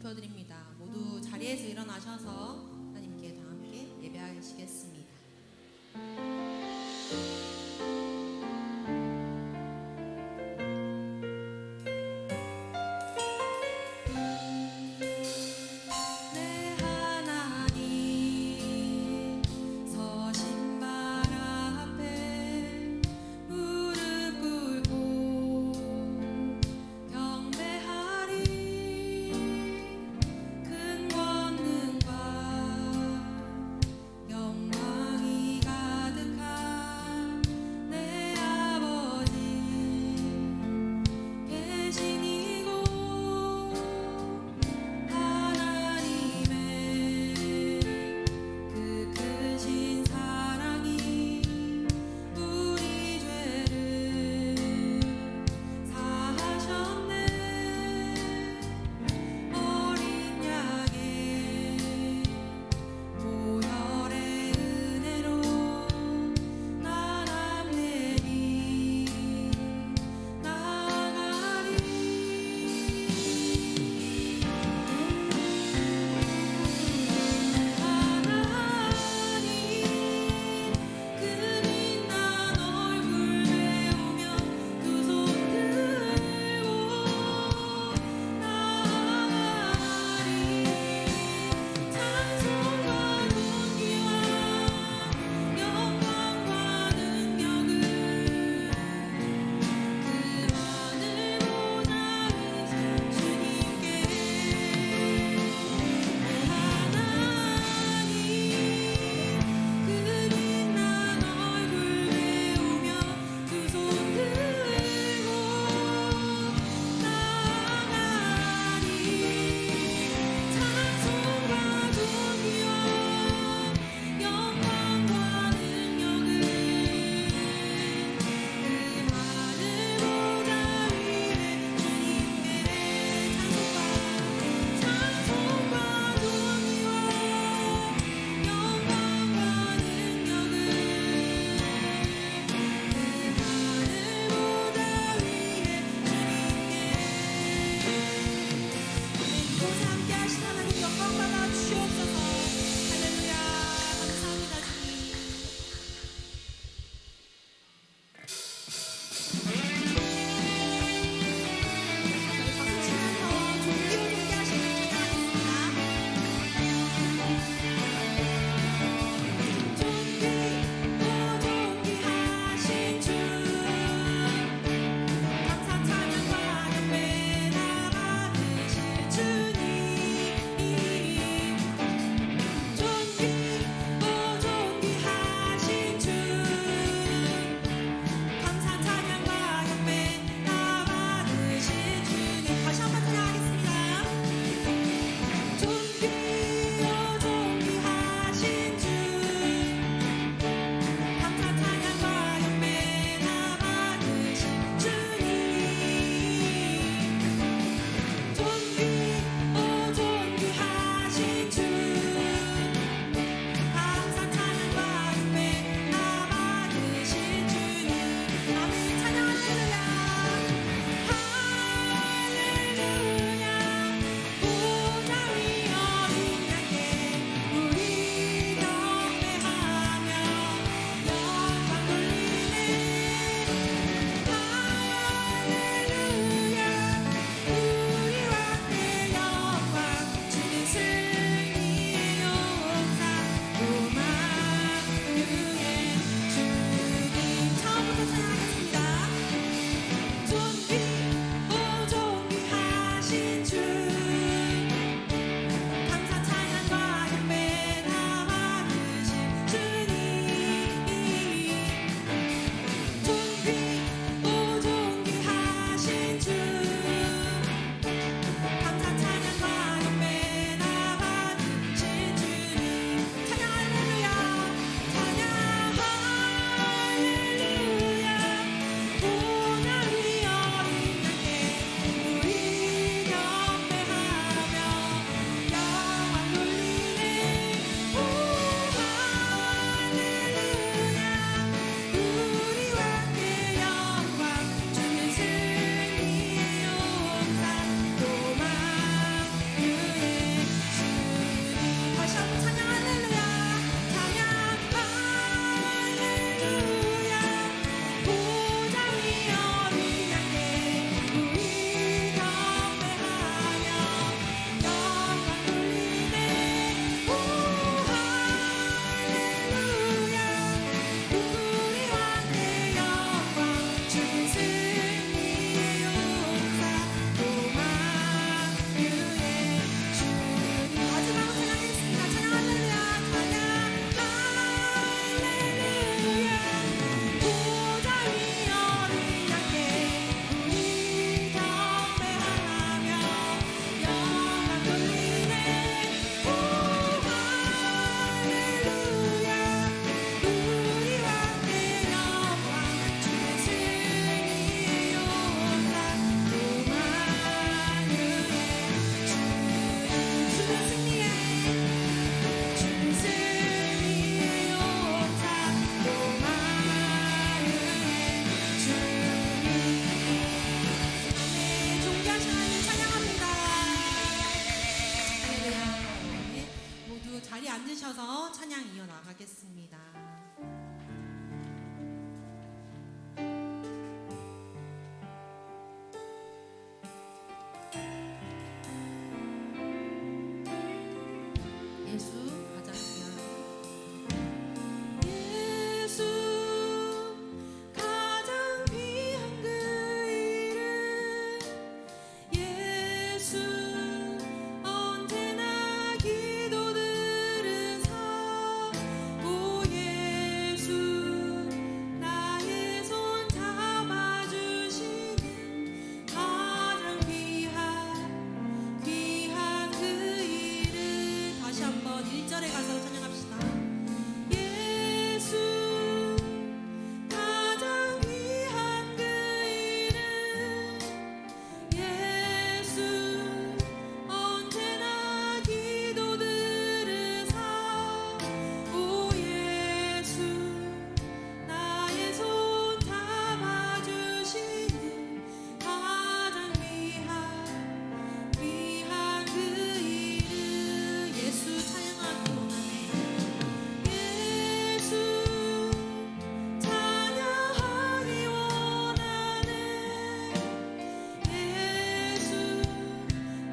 높여드립니다. 모두 자리에서 일어나셔서 하나님께 다 함께 예배하시겠습니다. 영광이 가득 찬양 이어나가겠습니다. 예수 가장 귀한 예수 가장 귀한 그 이름 예수 언제나 기도 들으사 오 예수 나의 손 잡아주시는 가장 귀한 그 이름 다시 한번 1절에 가서 찬양합시다. 예수 가장 귀한 그 이름 예수 언제나 기도 들으사 오 예수 나의 손 잡아주시는 가장 귀한 그 이름 예수 찬양하기 원하네. 예수 찬양하기 원하네. 예수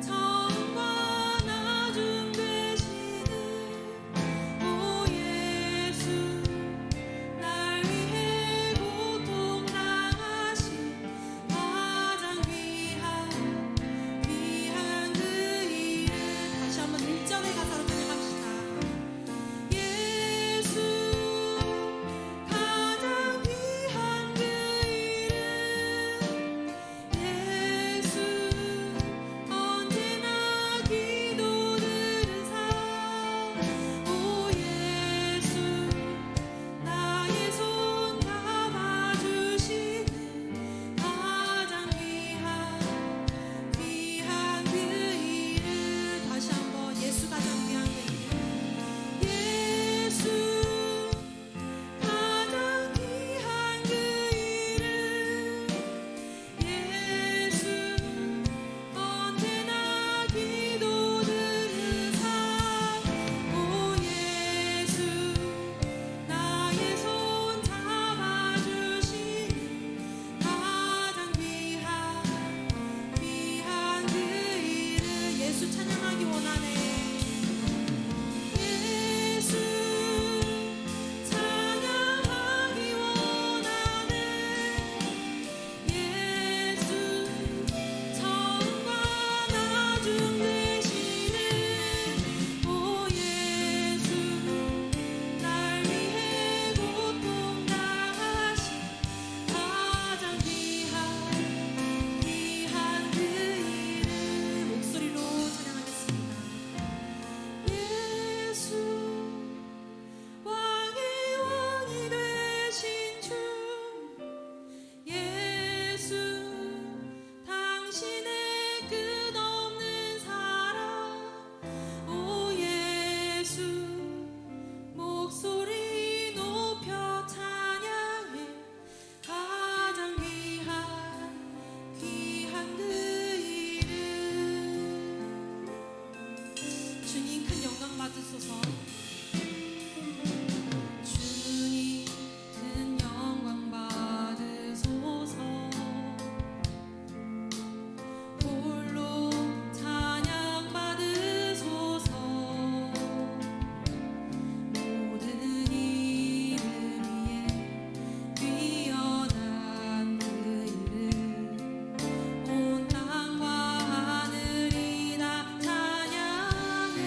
처음과 나중 되시는 오 예수 날 위해 고통 당하신 가장 귀한 그 이름 다시 한번 1절의 가사로 찬양합시다. 예수 가장 귀한 그 이름 예수 언제나 기도 들으사 오 예수 나의 손 잡아주시는 가장 귀한 그 이름 다시 한번 예수 가장 귀한 그 이름 예수 가장 귀한 그 이름 예수 언제나 기도 들으사 오 예수 나의 손 잡아주시는 가장 귀한 그 이름 예수 찬양하기 원하네. 예수 찬양하기 원하네. 예수 처음과 나중 되시는 오 예수 날 위해 고통 당하신 가장 귀한 그 이름 목소리로 찬양하겠습니다. 예수 왕의 왕이 되신 주 예수 당신의 끝없는 사랑 오 예수 목소리 높여 찬양해 가장 귀한 그 이름 주님 큰 영광 받으소서. 주님 큰 영광 받으소서. 홀로 찬양 받으소서. 모든 이름 위에 뛰어난 그 이름 온 땅과 하늘이 다 찬양해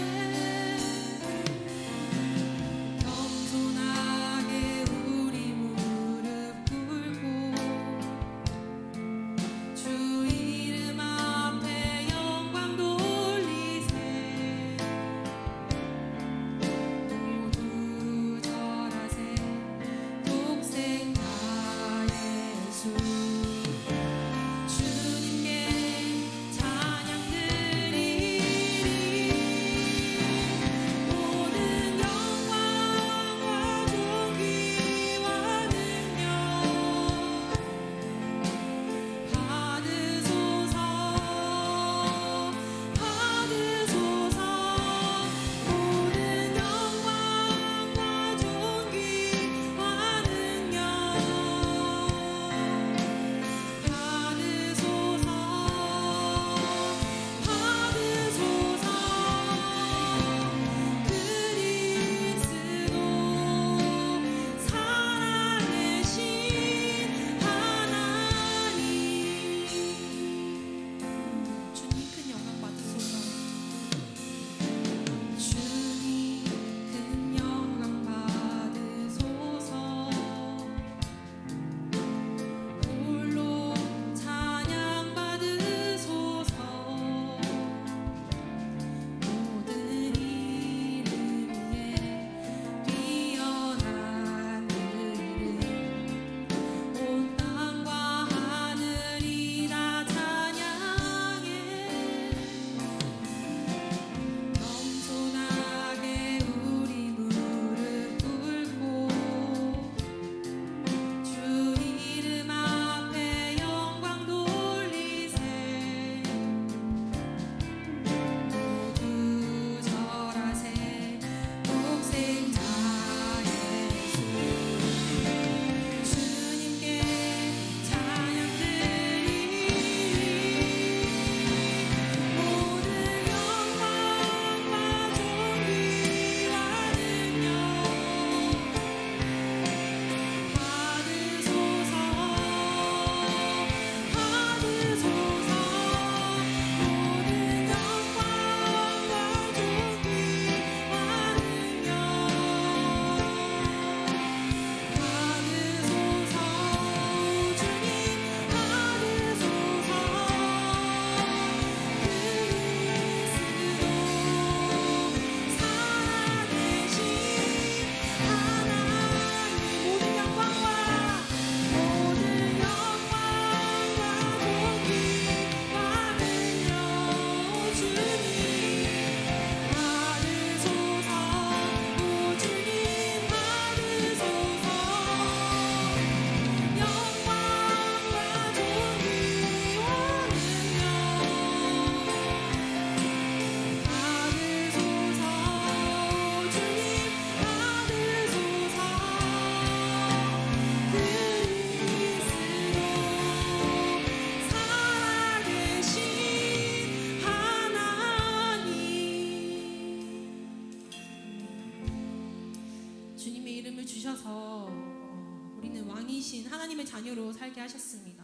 하나님의 자녀로 살게 하셨습니다.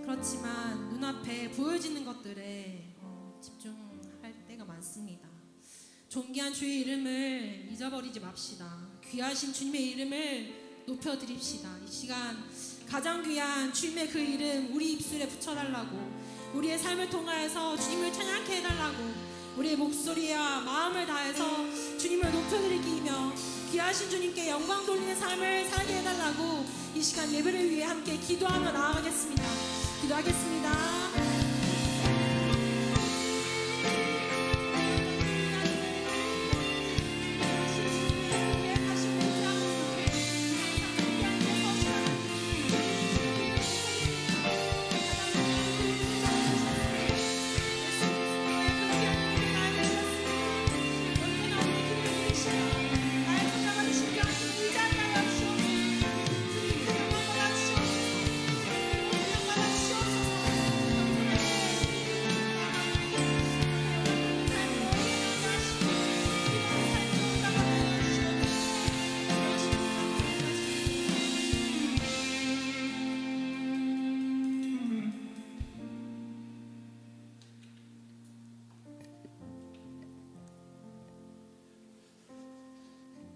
그렇지만 눈앞에 보여지는 것들에 집중할 때가 많습니다. 존귀한 주의 이름을 잊어버리지 맙시다. 귀하신 주님의 이름을 높여드립시다. 이 시간 가장 귀한 주님의 그 이름 우리 입술에 붙여달라고, 우리의 삶을 통하여서 주님을 찬양케 해달라고, 우리의 목소리와 마음을 다해서 주님을 높여드리기며 귀하신 주님께 영광 돌리는 삶을 살게 해달라고 이 시간 예배를 위해 함께 기도하며 나아가겠습니다. 기도하겠습니다.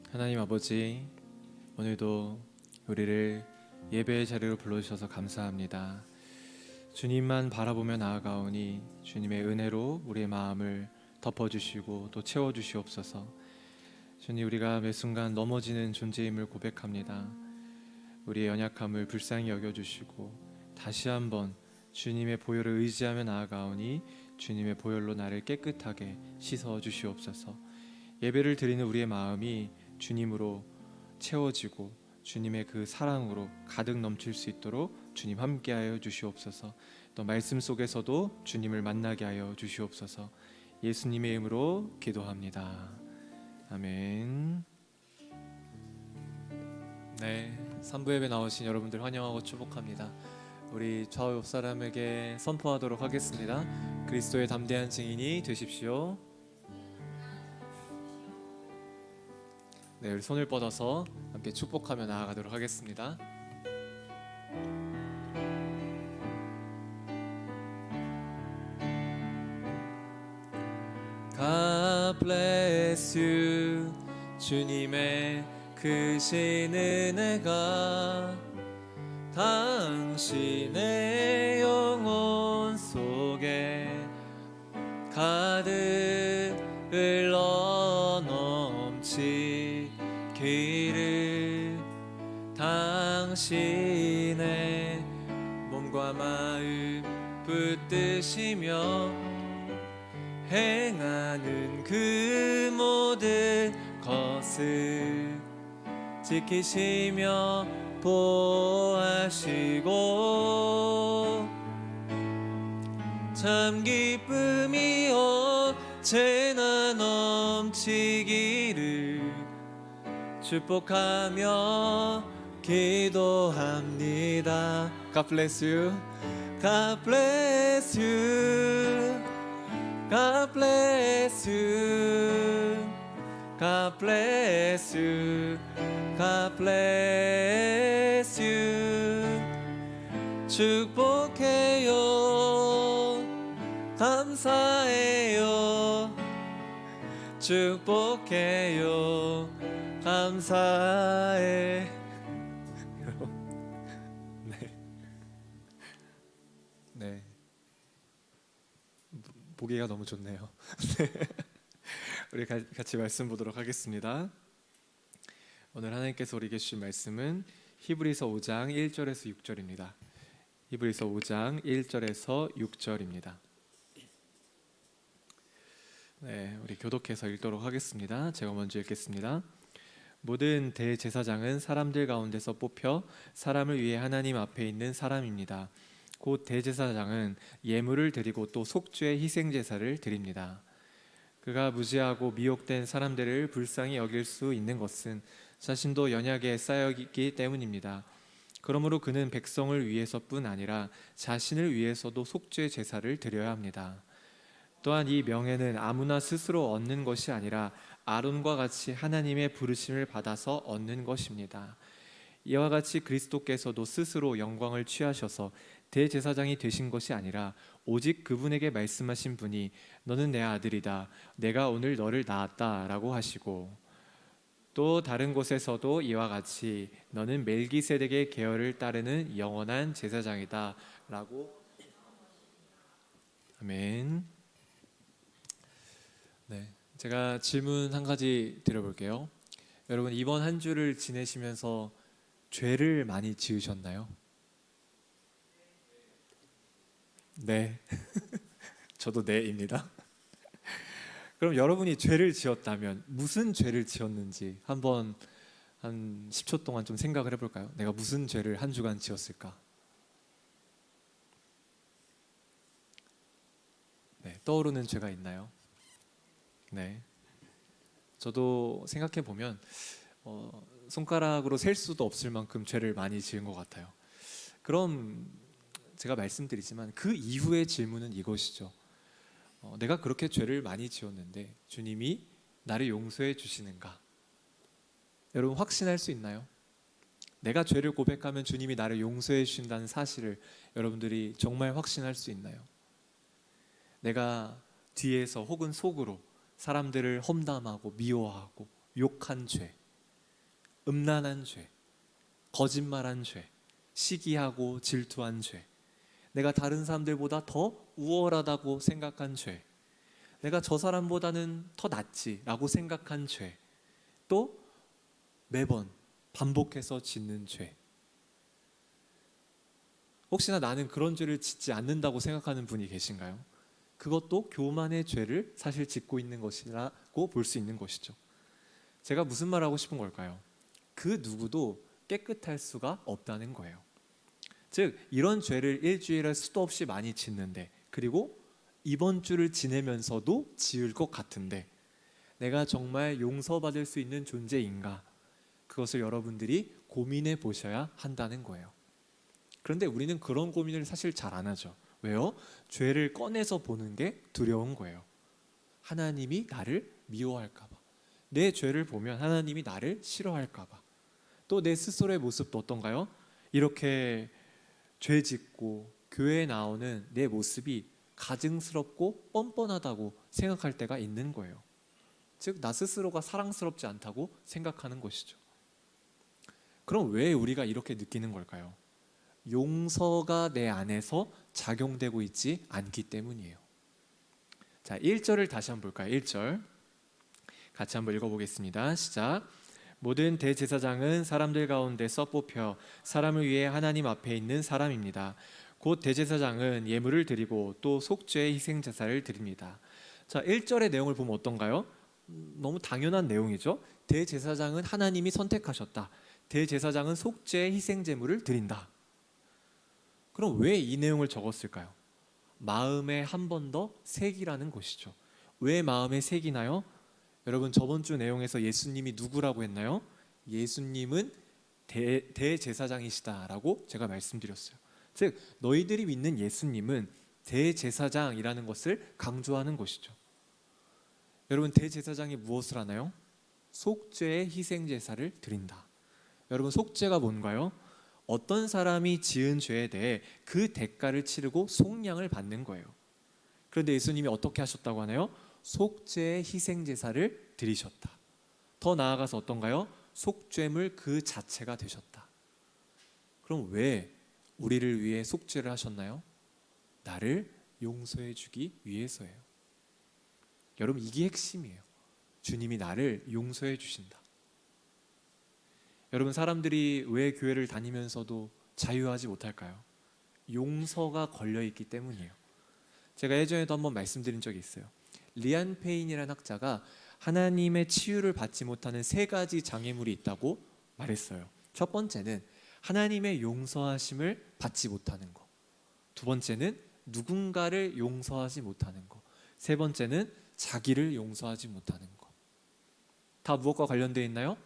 하나님 아버지, 오늘도 우리를 예배의 자리로 불러주셔서 감사합니다. 주님만 바라보며 나아가오니 주님의 은혜로 우리의 마음을 덮어주시고 또 채워주시옵소서. 주님, 우리가 매 순간 넘어지는 존재임을 고백합니다. 우리의 연약함을 불쌍히 여겨주시고 다시 한번 주님의 보혈을 의지하며 나아가오니 주님의 보혈로 나를 깨끗하게 씻어주시옵소서. 예배를 드리는 우리의 마음이 주님으로 채워지고 주님의 그 사랑으로 가득 넘칠 수 있도록 주님 함께하여 주시옵소서. 또 말씀 속에서도 주님을 만나게 하여 주시옵소서. 예수님의 이름으로 기도합니다. 아멘. 네, 3부 예배 나오신 여러분들 환영하고 축복합니다. 우리 좌우 옆 사람에게 선포하도록 하겠습니다. 그리스도의 담대한 증인이 되십시오. 네, 우리 손을 뻗어서 함께 축복하며 나아가도록 하겠습니다. God bless you. 주님의 크신 은혜가 당신의 영혼 속에 가득 흘러 넘치기를, 당신의 몸과 마음 붙드시며 행하는 그 모든 것을 지키시며 보호하시고 참 기쁨이 언제나 넘치기를 축복하며 기도합니다. God bless you. God bless you. God bless you. God bless you. God bless you. 축복해요. 감사해요. 축복해요. 감사해. 네. 보기가 너무 좋네요. 우리 같이 말씀 보도록 하겠습니다. 오늘 하나님께서 우리에게 주신 말씀은 히브리서 5장 1절에서 6절입니다. 히브리서 5장 1절에서 6절입니다. 네, 우리 교독해서 읽도록 하겠습니다. 제가 먼저 읽겠습니다. 모든 대제사장은 사람들 가운데서 뽑혀 사람을 위해 하나님 앞에 있는 사람입니다. 곧 대제사장은 예물을 드리고 또 속죄의 희생제사를 드립니다. 그가 무지하고 미혹된 사람들을 불쌍히 여길 수 있는 것은 자신도 연약에 쌓여있기 때문입니다. 그러므로 그는 백성을 위해서뿐 아니라 자신을 위해서도 속죄 제사를 드려야 합니다. 또한 이 명예는 아무나 스스로 얻는 것이 아니라 아론과 같이 하나님의 부르심을 받아서 얻는 것입니다. 이와 같이 그리스도께서도 스스로 영광을 취하셔서 대제사장이 되신 것이 아니라 오직 그분에게 말씀하신 분이 너는 내 아들이다, 내가 오늘 너를 낳았다라고 하시고, 또 다른 곳에서도 이와 같이 너는 멜기세덱의 계열을 따르는 영원한 제사장이다라고. 아멘. 네, 제가 질문 한 가지 드려볼게요. 여러분, 이번 한 주를 지내시면서 죄를 많이 지으셨나요? 네. 저도 네입니다. 그럼 여러분이 죄를 지었다면 무슨 죄를 지었는지 한번 한 10초 동안 좀 생각을 해볼까요? 내가 무슨 죄를 한 주간 지었을까? 네, 떠오르는 죄가 있나요? 네. 저도 생각해 보면 손가락으로 셀 수도 없을 만큼 죄를 많이 지은 것 같아요. 그럼 제가 말씀드리지만 그 이후의 질문은 이것이죠. 내가 그렇게 죄를 많이 지었는데 주님이 나를 용서해 주시는가? 여러분, 확신할 수 있나요? 내가 죄를 고백하면 주님이 나를 용서해 주신다는 사실을 여러분들이 정말 확신할 수 있나요? 내가 뒤에서 혹은 속으로 사람들을 험담하고 미워하고 욕한 죄, 음란한 죄, 거짓말한 죄, 시기하고 질투한 죄, 내가 다른 사람들보다 더 우월하다고 생각한 죄, 내가 저 사람보다는 더 낫지라고 생각한 죄, 또 매번 반복해서 짓는 죄. 혹시나 나는 그런 죄를 짓지 않는다고 생각하는 분이 계신가요? 그것도 교만의 죄를 사실 짓고 있는 것이라고 볼 수 있는 것이죠. 제가 무슨 말 하고 싶은 걸까요? 그 누구도 깨끗할 수가 없다는 거예요. 즉, 이런 죄를 일주일에 수도 없이 많이 짓는데, 그리고 이번 주를 지내면서도 지을 것 같은데, 내가 정말 용서받을 수 있는 존재인가? 그것을 여러분들이 고민해 보셔야 한다는 거예요. 그런데 우리는 그런 고민을 사실 잘 안 하죠. 왜요? 죄를 꺼내서 보는 게 두려운 거예요. 하나님이 나를 미워할까 봐, 내 죄를 보면 하나님이 나를 싫어할까 봐, 또 내 스스로의 모습도 어떤가요? 이렇게 죄 짓고 교회에 나오는 내 모습이 가증스럽고 뻔뻔하다고 생각할 때가 있는 거예요. 즉, 나 스스로가 사랑스럽지 않다고 생각하는 것이죠. 그럼 왜 우리가 이렇게 느끼는 걸까요? 용서가 내 안에서 작용되고 있지 않기 때문이에요. 자, 1절을 다시 한번 볼까요? 1절 같이 한번 읽어보겠습니다. 시작. 모든 대제사장은 사람들 가운데서 뽑혀 사람을 위해 하나님 앞에 있는 사람입니다. 곧 대제사장은 예물을 드리고 또 속죄의 희생제사를 드립니다. 자, 1절의 내용을 보면 어떤가요? 너무 당연한 내용이죠. 대제사장은 하나님이 선택하셨다. 대제사장은 속죄의 희생제물을 드린다. 그럼 왜 이 내용을 적었을까요? 마음에 한 번 더 새기라는 것이죠. 왜 마음에 새기나요? 여러분, 저번 주 내용에서 예수님이 누구라고 했나요? 예수님은 대제사장이시다라고 제가 말씀드렸어요. 즉, 너희들이 믿는 예수님은 대제사장이라는 것을 강조하는 것이죠. 여러분, 대제사장이 무엇을 하나요? 속죄의 희생제사를 드린다. 여러분, 속죄가 뭔가요? 어떤 사람이 지은 죄에 대해 그 대가를 치르고 속량을 받는 거예요. 그런데 예수님이 어떻게 하셨다고 하나요? 속죄의 희생제사를 드리셨다. 더 나아가서 어떤가요? 속죄물 그 자체가 되셨다. 그럼 왜 우리를 위해 속죄를 하셨나요? 나를 용서해 주기 위해서예요. 여러분, 이게 핵심이에요. 주님이 나를 용서해 주신다. 여러분, 사람들이 왜 교회를 다니면서도 자유하지 못할까요? 용서가 걸려있기 때문이에요. 제가 예전에도 한번 말씀드린 적이 있어요. 리안 페인이라는 학자가 하나님의 치유를 받지 못하는 3가지 장애물이 있다고 말했어요. 첫 번째는 하나님의 용서하심을 받지 못하는 거, 두 번째는 누군가를 용서하지 못하는 거, 세 번째는 자기를 용서하지 못하는 거. 다 무엇과 관련되어 있나요?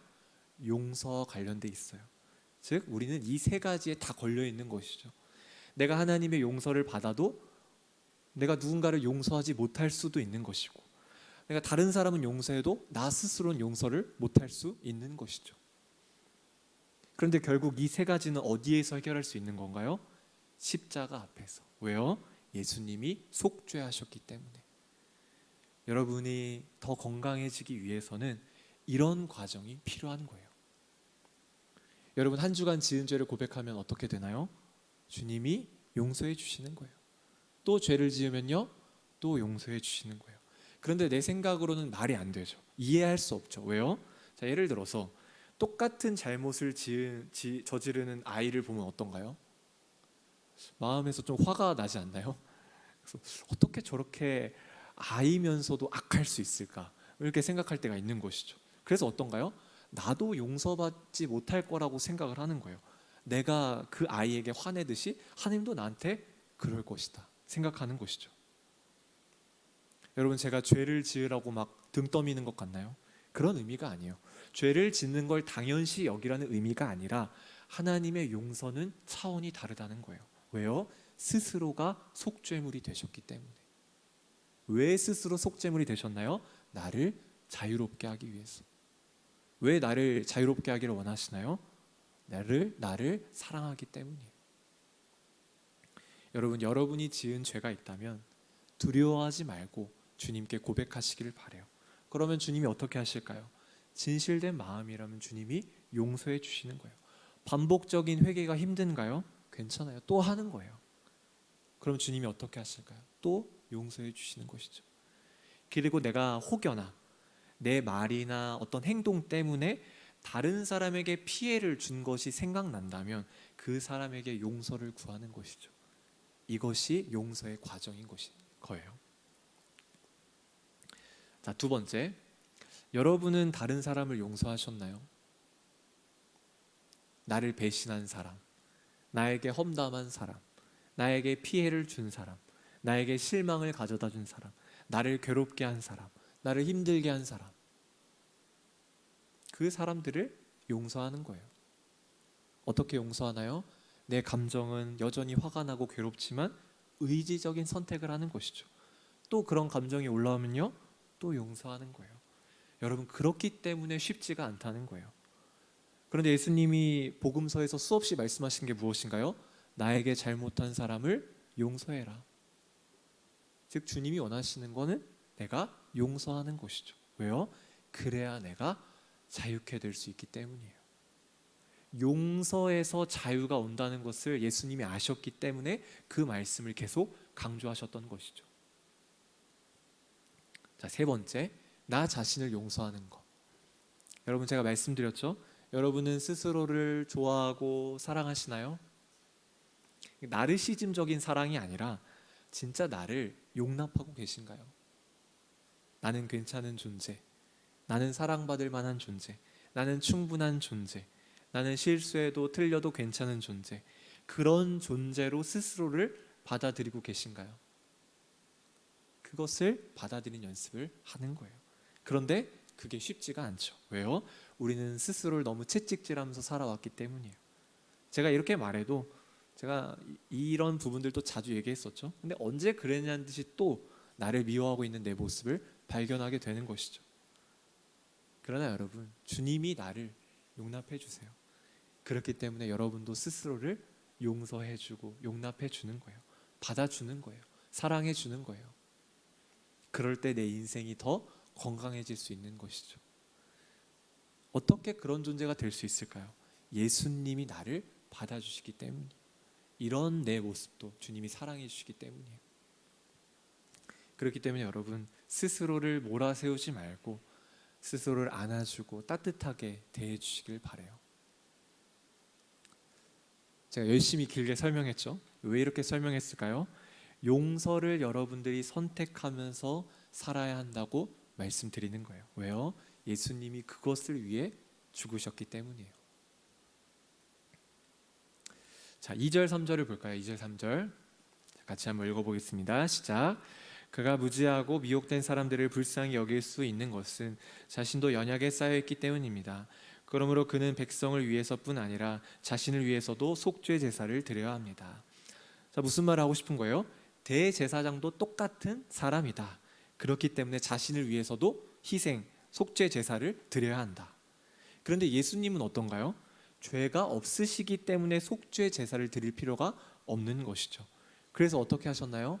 용서와 관련되어 있어요. 즉, 우리는 이 3가지에 다 걸려 있는 것이죠. 내가 하나님의 용서를 받아도 내가 누군가를 용서하지 못할 수도 있는 것이고, 내가 다른 사람은 용서해도 나 스스로는 용서를 못할 수 있는 것이죠. 그런데 결국 이 세 가지는 어디에서 해결할 수 있는 건가요? 십자가 앞에서. 왜요? 예수님이 속죄하셨기 때문에. 여러분이 더 건강해지기 위해서는 이런 과정이 필요한 거예요. 여러분 한 주간 지은 죄를 고백하면 어떻게 되나요? 주님이 용서해 주시는 거예요. 또 죄를 지으면요, 또 용서해 주시는 거예요. 그런데 내 생각으로는 말이 안 되죠. 이해할 수 없죠. 왜요? 자, 예를 들어서 똑같은 잘못을 저지르는 아이를 보면 어떤가요? 마음에서 좀 화가 나지 않나요? 그래서 어떻게 저렇게 아이면서도 악할 수 있을까? 이렇게 생각할 때가 있는 것이죠. 그래서 어떤가요? 나도 용서받지 못할 거라고 생각을 하는 거예요. 내가 그 아이에게 화내듯이 하나님도 나한테 그럴 것이다 생각하는 것이죠. 여러분, 제가 죄를 지으라고 막 등 떠미는 것 같나요? 그런 의미가 아니에요. 죄를 짓는 걸 당연시 여기라는 의미가 아니라 하나님의 용서는 차원이 다르다는 거예요. 왜요? 스스로가 속죄물이 되셨기 때문에. 왜 스스로 속죄물이 되셨나요? 나를 자유롭게 하기 위해서. 왜 나를 자유롭게 하기를 원하시나요? 나를 사랑하기 때문이에요. 여러분, 여러분이 지은 죄가 있다면 두려워하지 말고 주님께 고백하시기를 바라요. 그러면 주님이 어떻게 하실까요? 진실된 마음이라면 주님이 용서해 주시는 거예요. 반복적인 회개가 힘든가요? 괜찮아요. 또 하는 거예요. 그럼 주님이 어떻게 하실까요? 또 용서해 주시는 것이죠. 그리고 내가 혹여나 내 말이나 어떤 행동 때문에 다른 사람에게 피해를 준 것이 생각난다면 그 사람에게 용서를 구하는 것이죠. 이것이 용서의 과정인 거예요. 자, 두 번째, 여러분은 다른 사람을 용서하셨나요? 나를 배신한 사람, 나에게 험담한 사람, 나에게 피해를 준 사람, 나에게 실망을 가져다 준 사람, 나를 괴롭게 한 사람, 나를 힘들게 한 사람, 그 사람들을 용서하는 거예요. 어떻게 용서하나요? 내 감정은 여전히 화가 나고 괴롭지만 의지적인 선택을 하는 것이죠. 또 그런 감정이 올라오면요, 또 용서하는 거예요. 여러분, 그렇기 때문에 쉽지가 않다는 거예요. 그런데 예수님이 복음서에서 수없이 말씀하신 게 무엇인가요? 나에게 잘못한 사람을 용서해라. 즉 주님이 원하시는 거는 내가 용서하는 것이죠. 왜요? 그래야 내가 자유케 될 수 있기 때문이에요. 용서에서 자유가 온다는 것을 예수님이 아셨기 때문에 그 말씀을 계속 강조하셨던 것이죠. 자, 세 번째, 나 자신을 용서하는 것. 여러분, 제가 말씀드렸죠? 여러분은 스스로를 좋아하고 사랑하시나요? 나르시즘적인 사랑이 아니라 진짜 나를 용납하고 계신가요? 나는 괜찮은 존재, 나는 사랑받을 만한 존재, 나는 충분한 존재, 나는 실수해도 틀려도 괜찮은 존재, 그런 존재로 스스로를 받아들이고 계신가요? 그것을 받아들이는 연습을 하는 거예요. 그런데 그게 쉽지가 않죠. 왜요? 우리는 스스로를 너무 채찍질하면서 살아왔기 때문이에요. 제가 이렇게 말해도 제가 이런 부분들도 자주 얘기했었죠. 근데 언제 그랬냐는 듯이 또 나를 미워하고 있는 내 모습을 발견하게 되는 것이죠. 그러나 여러분, 주님이 나를 용납해 주세요. 그렇기 때문에 여러분도 스스로를 용서해 주고 용납해 주는 거예요. 받아주는 거예요. 사랑해 주는 거예요. 그럴 때 내 인생이 더 건강해질 수 있는 것이죠. 어떻게 그런 존재가 될 수 있을까요? 예수님이 나를 받아주시기 때문이에요. 이런 내 모습도 주님이 사랑해 주시기 때문이에요. 그렇기 때문에 여러분, 스스로를 몰아세우지 말고 스스로를 안아주고 따뜻하게 대해주시길 바라요. 제가 열심히 길게 설명했죠. 왜 이렇게 설명했을까요? 용서를 여러분들이 선택하면서 살아야 한다고 말씀드리는 거예요. 왜요? 예수님이 그것을 위해 죽으셨기 때문이에요. 자, 2절 3절을 볼까요? 2절 3절 같이 한번 읽어보겠습니다. 시작. 그가 무지하고 미혹된 사람들을 불쌍히 여길 수 있는 것은 자신도 연약에 쌓여있기 때문입니다. 그러므로 그는 백성을 위해서뿐 아니라 자신을 위해서도 속죄 제사를 드려야 합니다. 자, 무슨 말을 하고 싶은 거예요? 대제사장도 똑같은 사람이다. 그렇기 때문에 자신을 위해서도 희생, 속죄 제사를 드려야 한다. 그런데 예수님은 어떤가요? 죄가 없으시기 때문에 속죄 제사를 드릴 필요가 없는 것이죠. 그래서 어떻게 하셨나요?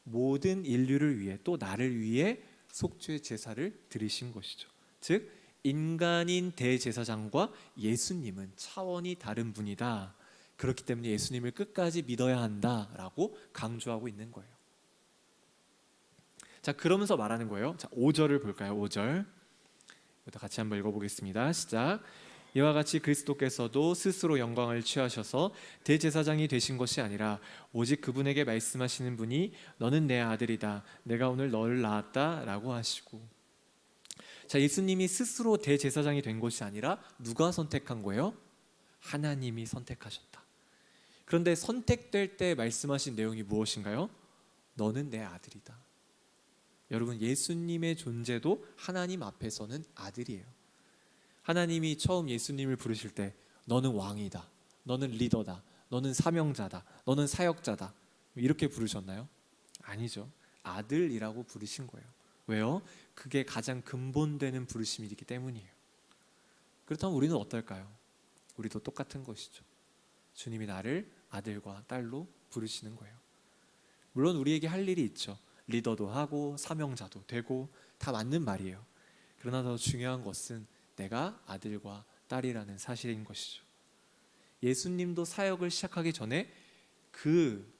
모든 인류를 위해 또 나를 위해 속죄 제사를 드리신 것이죠. 즉 인간인 대제사장과 예수님은 차원이 다른 분이다. 그렇기 때문에 예수님을 끝까지 믿어야 한다라고 강조하고 있는 거예요. 자, 그러면서 말하는 거예요. 자, 5절을 볼까요? 5절. 이것도 같이 한번 읽어보겠습니다. 시작. 이와 같이 그리스도께서도 스스로 영광을 취하셔서 대제사장이 되신 것이 아니라 오직 그분에게 말씀하시는 분이 너는 내 아들이다. 내가 오늘 너를 낳았다. 라고 하시고. 자, 예수님이 스스로 대제사장이 된 것이 아니라 누가 선택한 거예요? 하나님이 선택하셨다. 그런데 선택될 때 말씀하신 내용이 무엇인가요? 너는 내 아들이다. 여러분, 예수님의 존재도 하나님 앞에서는 아들이에요. 하나님이 처음 예수님을 부르실 때 너는 왕이다, 너는 리더다, 너는 사명자다, 너는 사역자다 이렇게 부르셨나요? 아니죠. 아들이라고 부르신 거예요. 왜요? 그게 가장 근본되는 부르심이기 때문이에요. 그렇다면 우리는 어떨까요? 우리도 똑같은 것이죠. 주님이 나를 아들과 딸로 부르시는 거예요. 물론 우리에게 할 일이 있죠. 리더도 하고 사명자도 되고 다 맞는 말이에요. 그러나 더 중요한 것은 내가 아들과 딸이라는 사실인 것이죠. 예수님도 사역을 시작하기 전에 그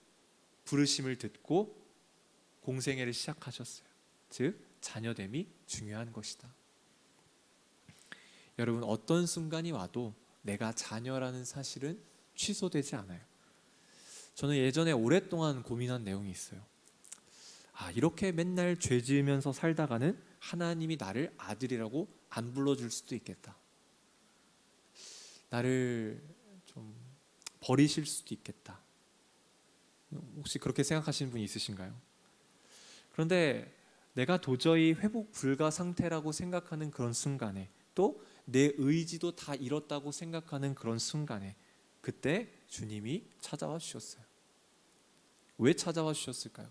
부르심을 듣고 공생애를 시작하셨어요. 즉 자녀됨이 중요한 것이다. 여러분, 어떤 순간이 와도 내가 자녀라는 사실은 취소되지 않아요. 저는 예전에 오랫동안 고민한 내용이 있어요. 이렇게 맨날 죄 지으면서 살다가는 하나님이 나를 아들이라고 안 불러줄 수도 있겠다. 나를 좀 버리실 수도 있겠다. 혹시 그렇게 생각하시는 분이 있으신가요? 그런데 내가 도저히 회복 불가 상태라고 생각하는 그런 순간에, 또 내 의지도 다 잃었다고 생각하는 그런 순간에, 그때 주님이 찾아와 주셨어요. 왜 찾아와 주셨을까요?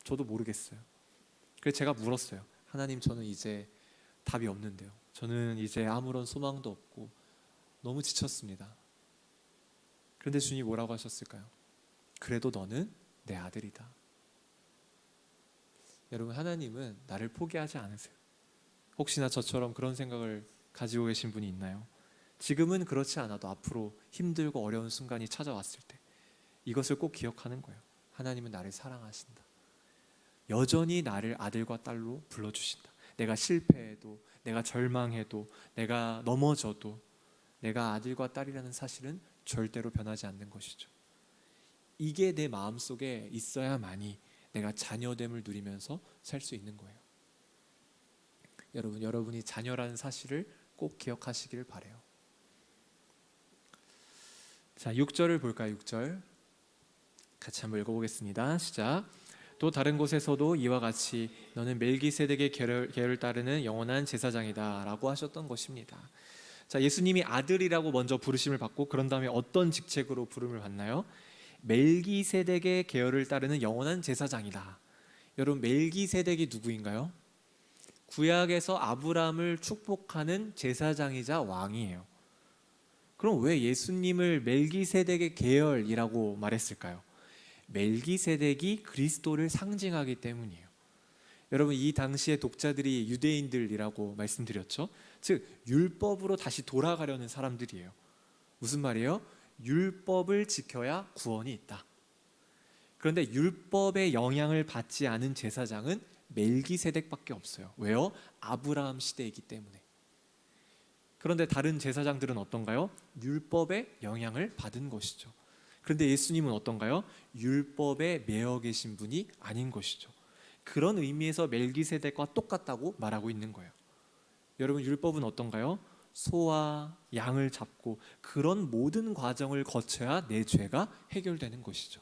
저도 모르겠어요. 그래서 제가 물었어요. 하나님, 저는 이제 답이 없는데요. 저는 이제 아무런 소망도 없고 너무 지쳤습니다. 그런데 주님이 뭐라고 하셨을까요? 그래도 너는 내 아들이다. 여러분, 하나님은 나를 포기하지 않으세요. 혹시나 저처럼 그런 생각을 가지고 계신 분이 있나요? 지금은 그렇지 않아도 앞으로 힘들고 어려운 순간이 찾아왔을 때 이것을 꼭 기억하는 거예요. 하나님은 나를 사랑하신다. 여전히 나를 아들과 딸로 불러주신다. 내가 실패해도, 내가 절망해도, 내가 넘어져도 내가 아들과 딸이라는 사실은 절대로 변하지 않는 것이죠. 이게 내 마음속에 있어야만이 내가 자녀됨을 누리면서 살 수 있는 거예요. 여러분이 자녀라는 사실을 꼭 기억하시길 바라요. 자, 6절을 볼까요? 6절 같이 한번 읽어보겠습니다. 시작. 또 다른 곳에서도 이와 같이 너는 멜기세덱의 계율을 따르는 영원한 제사장이다 라고 하셨던 것입니다. 자, 예수님이 아들이라고 먼저 부르심을 받고 그런 다음에 어떤 직책으로 부름을 받나요? 멜기세덱의 계율을 따르는 영원한 제사장이다. 여러분, 멜기세덱이 누구인가요? 구약에서 아브라함을 축복하는 제사장이자 왕이에요. 그럼 왜 예수님을 멜기세덱의 계열이라고 말했을까요? 멜기세덱이 그리스도를 상징하기 때문이에요. 여러분, 이 당시의 독자들이 유대인들이라고 말씀드렸죠. 즉 율법으로 다시 돌아가려는 사람들이에요. 무슨 말이에요? 율법을 지켜야 구원이 있다. 그런데 율법의 영향을 받지 않은 제사장은 멜기세덱밖에 없어요. 왜요? 아브라함 시대이기 때문에. 그런데 다른 제사장들은 어떤가요? 율법의 영향을 받은 것이죠. 그런데 예수님은 어떤가요? 율법에 매여 계신 분이 아닌 것이죠. 그런 의미에서 멜기세덱과 똑같다고 말하고 있는 거예요. 여러분, 율법은 어떤가요? 소와 양을 잡고 그런 모든 과정을 거쳐야 내 죄가 해결되는 것이죠.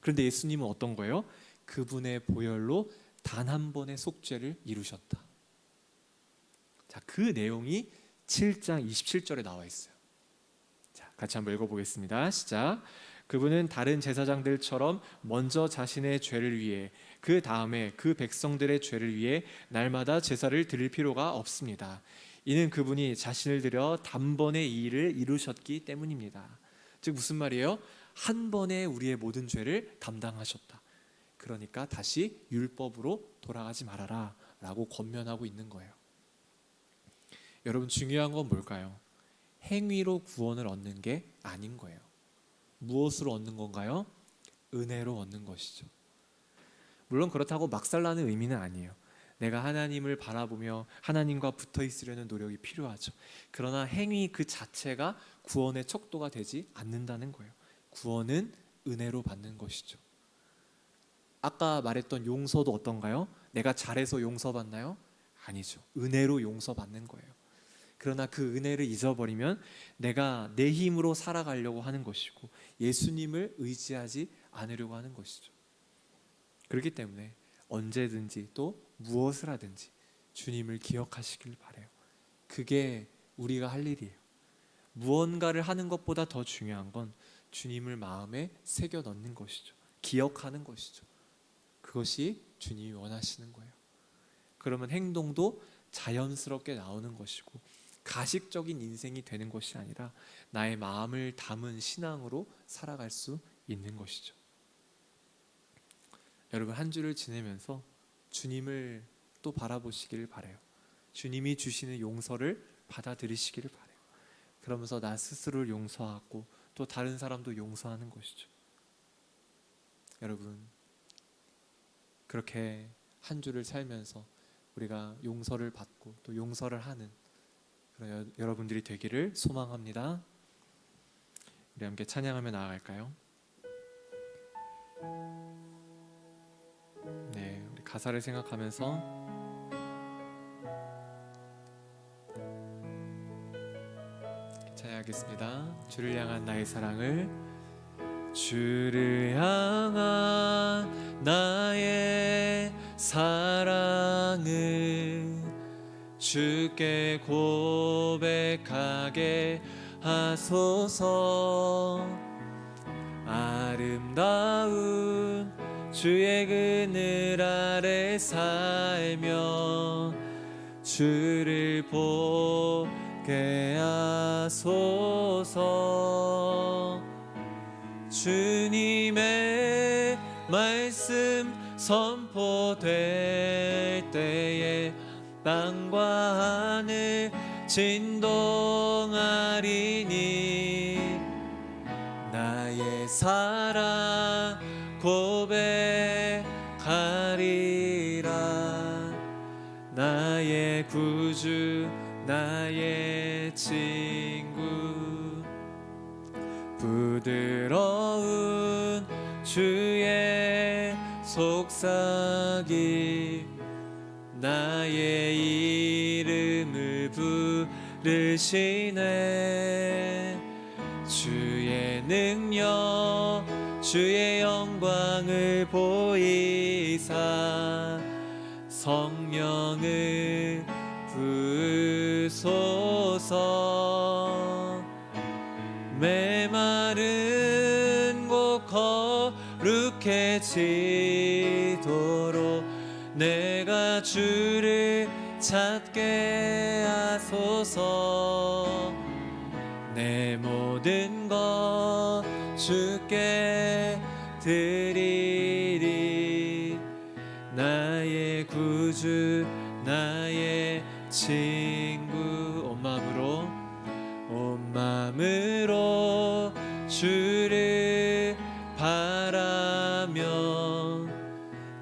그런데 예수님은 어떤 거예요? 그분의 보혈로 단 한 번의 속죄를 이루셨다. 자, 그 내용이 7장 27절에 나와 있어요. 자, 같이 한번 읽어보겠습니다. 시작. 그분은 다른 제사장들처럼 먼저 자신의 죄를 위해 그 다음에 그 백성들의 죄를 위해 날마다 제사를 드릴 필요가 없습니다. 이는 그분이 자신을 들여 단번에 이 일을 이루셨기 때문입니다. 즉 무슨 말이에요? 한 번에 우리의 모든 죄를 담당하셨다. 그러니까 다시 율법으로 돌아가지 말아라 라고 권면하고 있는 거예요. 여러분, 중요한 건 뭘까요? 행위로 구원을 얻는 게 아닌 거예요. 무엇으로 얻는 건가요? 은혜로 얻는 것이죠. 물론 그렇다고 막살라는 의미는 아니에요. 내가 하나님을 바라보며 하나님과 붙어 있으려는 노력이 필요하죠. 그러나 행위 그 자체가 구원의 척도가 되지 않는다는 거예요. 구원은 은혜로 받는 것이죠. 아까 말했던 용서도 어떤가요? 내가 잘해서 용서받나요? 아니죠. 은혜로 용서받는 거예요. 그러나 그 은혜를 잊어버리면 내가 내 힘으로 살아가려고 하는 것이고 예수님을 의지하지 않으려고 하는 것이죠. 그렇기 때문에 언제든지 또 무엇을 하든지 주님을 기억하시길 바라요. 그게 우리가 할 일이에요. 무언가를 하는 것보다 더 중요한 건 주님을 마음에 새겨 넣는 것이죠. 기억하는 것이죠. 그것이 주님이 원하시는 거예요. 그러면 행동도 자연스럽게 나오는 것이고 가식적인 인생이 되는 것이 아니라 나의 마음을 담은 신앙으로 살아갈 수 있는 것이죠. 여러분, 한 주를 지내면서 주님을 또 바라보시기를 바라요. 주님이 주시는 용서를 받아들이시기를 바라요. 그러면서 나 스스로를 용서하고 또 다른 사람도 용서하는 것이죠. 여러분, 그렇게 한 주를 살면서 우리가 용서를 받고 또 용서를 하는 그런 여러분들이 되기를 소망합니다. 우리 함께 찬양하며 나아갈까요? 네, 우리 가사를 생각하면서 찬양하겠습니다. 주를 향한 나의 사랑을, 주를 향한 나의 사랑을 주께 고백하게 하소서. 아름다운 주의 그늘 아래 살며 주를 보게 하소서. 주님의 말씀 선포될 때에 땅과 하늘 진동하리니 나의 사랑 고백하리라. 나의 구주 나의 친구 부드러운 주의 속삭임 나의 이름을 부르시네. 주의 능력 주의 영광을 보이사 성령을 부으소서. 메마른 곳 거룩해지도록 내가 주를 찾게 하소서. 내 모든 것 주께 드리리. 나의 구주 나의 친구 온 마음으로 주를 바라며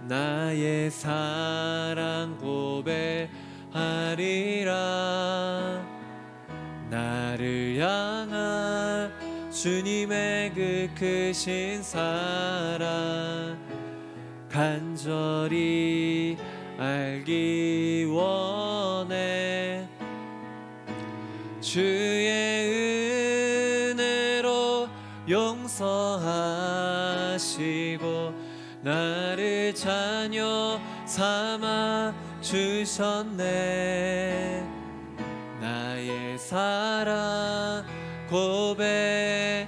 나의 사랑 고백하리라. 나를 향한 주님의 그 크신 사랑 간절히 알기 원해. 주의 은혜로 용서하시고 나를 자녀 삼아 주셨네. 나의 사랑 고백하리라.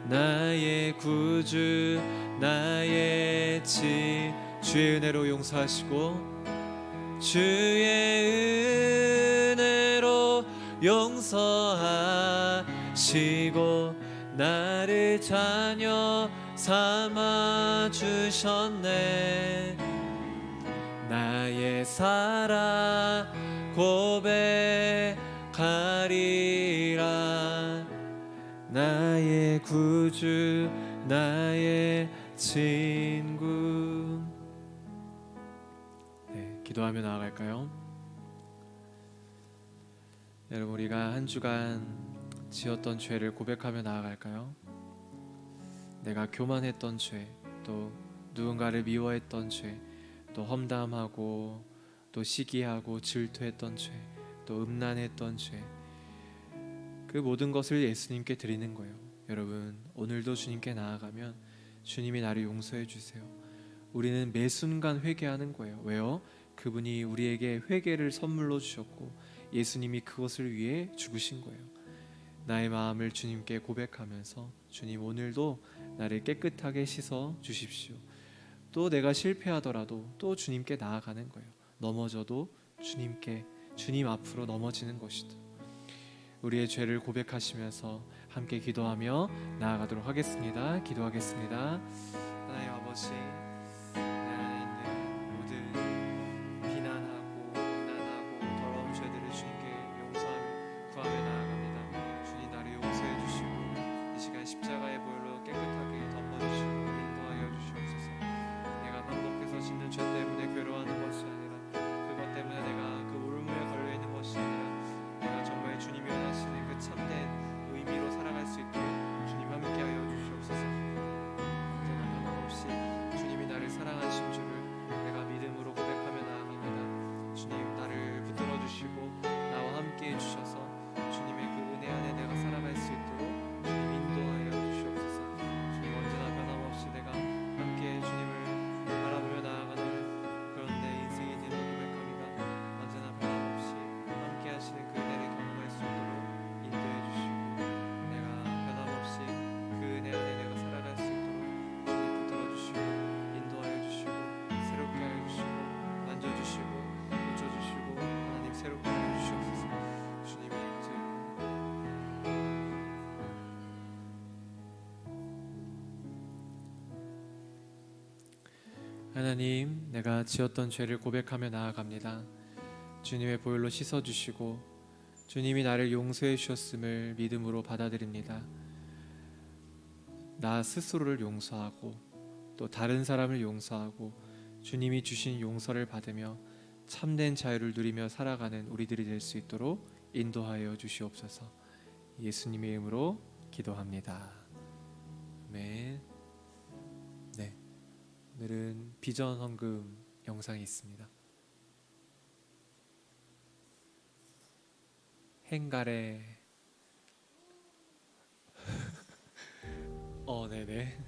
나의 구주 나의 주의 은혜로 용서하시고 주의 은혜로 용서하시고 나를 자녀 삼아 주셨네. 나의 사랑 고백하리라. 나의 구주 나의 친구. 네, 기도하며 나아갈까요? 여러분, 우리가 한 주간 지었던 죄를 고백하며 나아갈까요? 내가 교만했던 죄, 또 누군가를 미워했던 죄, 또 험담하고 또 시기하고 질투했던 죄, 또 음란했던 죄, 그 모든 것을 예수님께 드리는 거예요. 여러분, 오늘도 주님께 나아가면 주님이 나를 용서해 주세요. 우리는 매 순간 회개하는 거예요. 왜요? 그분이 우리에게 회개를 선물로 주셨고 예수님이 그것을 위해 죽으신 거예요. 나의 마음을 주님께 고백하면서 주님, 오늘도 나를 깨끗하게 씻어 주십시오. 또 내가 실패하더라도 또 주님께 나아가는 거예요. 넘어져도 주님 앞으로 넘어지는 것이다. 우리의 죄를 고백하시면서 함께 기도하며 나아가도록 하겠습니다. 기도하겠습니다. 하나님 아버지, 내 안에 있는 모든 비난하고 음란하고 더러운 죄들을 주님께 용서하며 구하며 나아갑니다. 주님, 나를 용서해 주시고 이 시간 십자가의 보혈로 깨끗하게 덮어주시고 인도하여 주시옵소서. 내가 반복해서 짓는 죄 때문에 괴로워하는 것이 아니라 그것 때문에 내가 그 울음에 걸려있는 것이 아니라 내가 정말 주님이 원하시는 그 참된 의미로 살아갈 수 있도록 주님 함께하여 주시옵소서. 언제나 변함없이 주님이 나를 사랑하신 줄을 내가 믿음으로 고백하며 나아갑니다. 주님, 나를 붙들어 주시고 나와 함께해 주셔서 주님의 그 은혜 안에 내가 살아갈 수 있도록 주님 인도하여 주시옵소서. 주님, 언제나 변함없이 내가 함께 주님을 바라보며 나아가는 그런 내 인생이 되는 고백합니다. 언제나 변함없이 함께 하시는 그 은혜를 경험할 수 있도록 인도해 주시고 내가 변함없이 그 은혜 안에 내가 살아갈 수 있도록 주님 붙들어 주시고 인도하여 주시고 새롭게 하여 주시고 만져주시고 고쳐주시고 하나님 새롭게 하여 주시옵소서. 주님의 이제 하나님, 내가 지었던 죄를 고백하며 나아갑니다. 주님의 보혈로 씻어주시고 주님이 나를 용서해 주셨음을 믿음으로 받아들입니다. 나 스스로를 용서하고 또 다른 사람을 용서하고 주님이 주신 용서를 받으며 참된 자유를 누리며 살아가는 우리들이 될 수 있도록 인도하여 주시옵소서. 예수님의 이름으로 기도합니다. 아멘. 네, 오늘은 비전 헌금 영상이 있습니다. 행갈에 네네.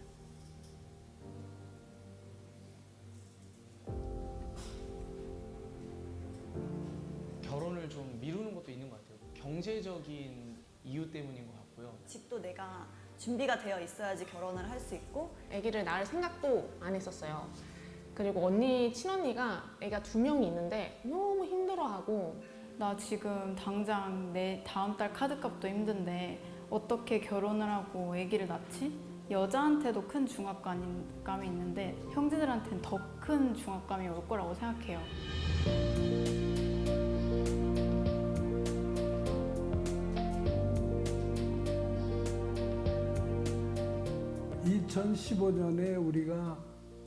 결혼을 좀 미루는 것도 있는 것 같아요. 경제적인 이유 때문인 것 같고요. 집도 내가 준비가 되어 있어야지 결혼을 할 수 있고 아기를 낳을 생각도 안 했었어요. 그리고 친언니가 애가 2명이 있는데 너무 힘들어하고 나 지금 당장 내 다음 달 카드값도 힘든데 어떻게 결혼을 하고 아기를 낳지? 여자한테도 큰 중압감이 있는데 형제들한테는 더 큰 중압감이 올 거라고 생각해요. 2015년에 우리가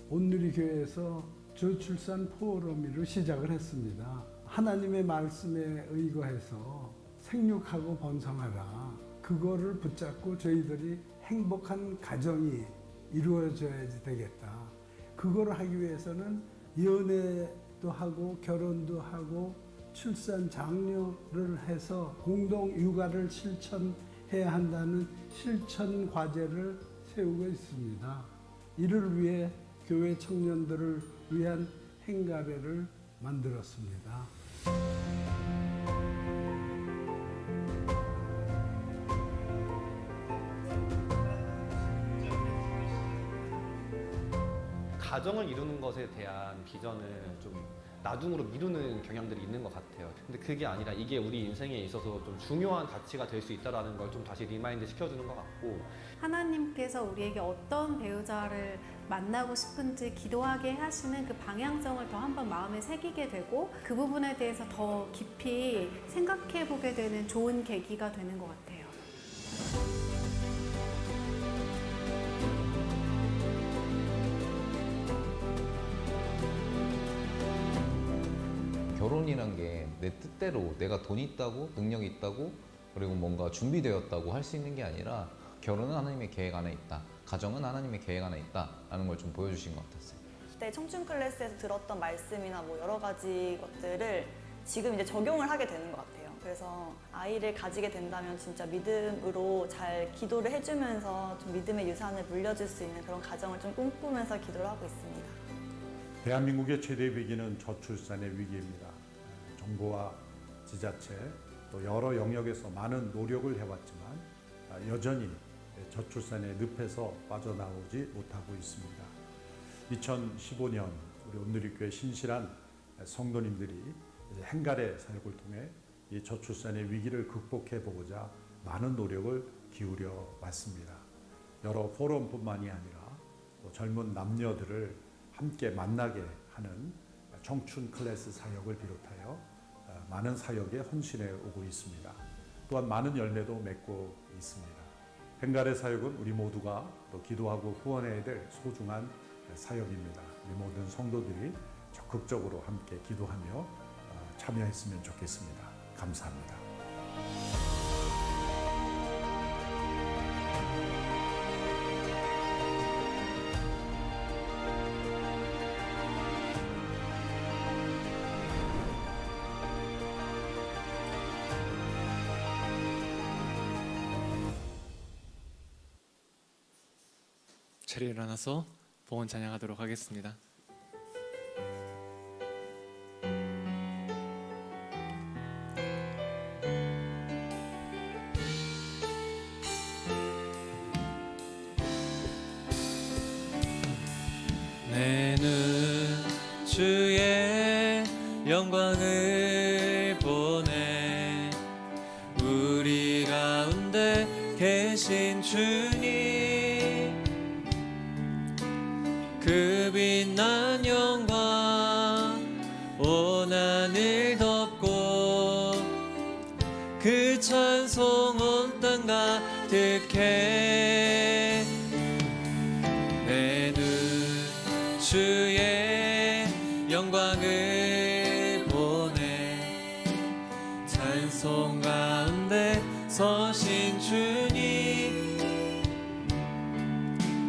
온누리교회에서 저출산 포럼을 시작을 했습니다. 하나님의 말씀에 의거해서 생육하고 번성하라. 그거를 붙잡고 저희들이 행복한 가정이 이루어져야지 되겠다. 그거를 하기 위해서는 연애도 하고 결혼도 하고 출산 장려를 해서 공동 육아를 실천해야 한다는 실천 과제를 세우고 있습니다. 이를 위해 교회 청년들을 위한 행가래를 만들었습니다. 가정을 이루는 것에 대한 비전을 좀 나중으로 미루는 경향들이 있는 것 같아요. 근데 그게 아니라 이게 우리 인생에 있어서 좀 중요한 가치가 될 수 있다는 걸 좀 다시 리마인드 시켜주는 것 같고, 하나님께서 우리에게 어떤 배우자를 만나고 싶은지 기도하게 하시는 그 방향성을 더 한번 마음에 새기게 되고 그 부분에 대해서 더 깊이 생각해 보게 되는 좋은 계기가 되는 것 같아요. 결혼이란 게 내 뜻대로 내가 돈 있다고 능력 있다고 그리고 뭔가 준비되었다고 할 수 있는 게 아니라 결혼은 하나님의 계획 안에 있다. 가정은 하나님의 계획 안에 있다라는 걸 좀 보여주신 것 같았어요. 그때 청춘 클래스에서 들었던 말씀이나 뭐 여러 가지 것들을 지금 이제 적용을 하게 되는 것 같아요. 그래서 아이를 가지게 된다면 진짜 믿음으로 잘 기도를 해주면서 좀 믿음의 유산을 물려줄 수 있는 그런 가정을 좀 꿈꾸면서 기도를 하고 있습니다. 대한민국의 최대 위기는 저출산의 위기입니다. 정부와 지자체 또 여러 영역에서 많은 노력을 해왔지만 여전히 저출산의 늪에서 빠져나오지 못하고 있습니다. 2015년 우리 온누리교회 신실한 성도님들이 행갈의 사역을 통해 이 저출산의 위기를 극복해 보고자 많은 노력을 기울여 왔습니다. 여러 포럼뿐만이 아니라 또 젊은 남녀들을 함께 만나게 하는 청춘 클래스 사역을 비롯하여 많은 사역에 헌신해 오고 있습니다. 또한 많은 열매도 맺고 있습니다. 행갈의 사역은 우리 모두가 또 기도하고 후원해야 될 소중한 사역입니다. 우리 모든 성도들이 적극적으로 함께 기도하며 참여했으면 좋겠습니다. 감사합니다. 자리에 일어나서 봉헌 찬양하도록 하겠습니다. 내 눈 주의 영광을 보네. 우리 가운데 계신 주님, 그 빛난 영광 온 하늘 덮고 그 찬송 온 땅 가득해. 내 눈 주의 영광을 보네. 찬송 가운데 서신 주님,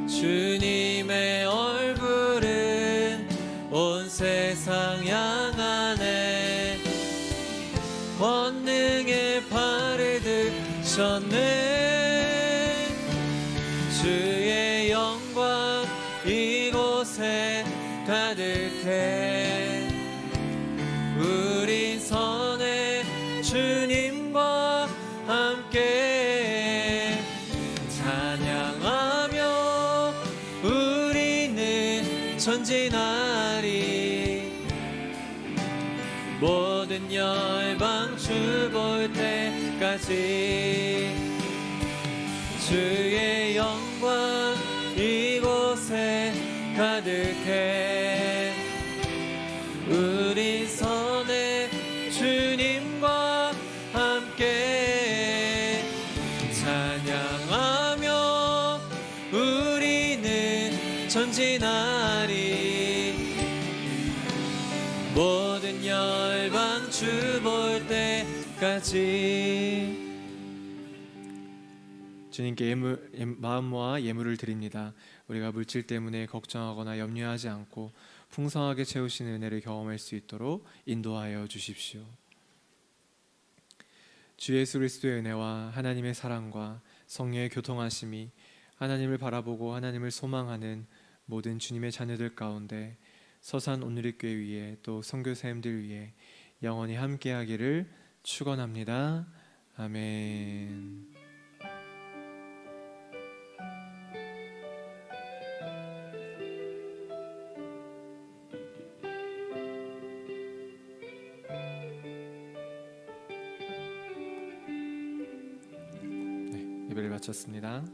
주님의 얼굴은 온 세상 향하네. 권능의 팔을 드셨네. 주의 영광 이곳에 가득해. 우린 선의 주님과 함께 찬양하며 우리는 전진하리. 모든 열방 주 볼 때까지 주의 영광 이곳에 가득해. 우리 선의 주님과 함께 찬양하며 우리는 전진하리. 모든 열방 주 볼 때까지. 주님께 마음 모아 예물을 드립니다. 우리가 물질 때문에 걱정하거나 염려하지 않고 풍성하게 채우시는 은혜를 경험할 수 있도록 인도하여 주십시오. 주 예수 그리스도의 은혜와 하나님의 사랑과 성령의 교통하심이 하나님을 바라보고 하나님을 소망하는 모든 주님의 자녀들 가운데 서산 온누리교회 위에 또 선교사님들 위에 영원히 함께하기를 축원합니다. 아멘. 예배를 마쳤습니다.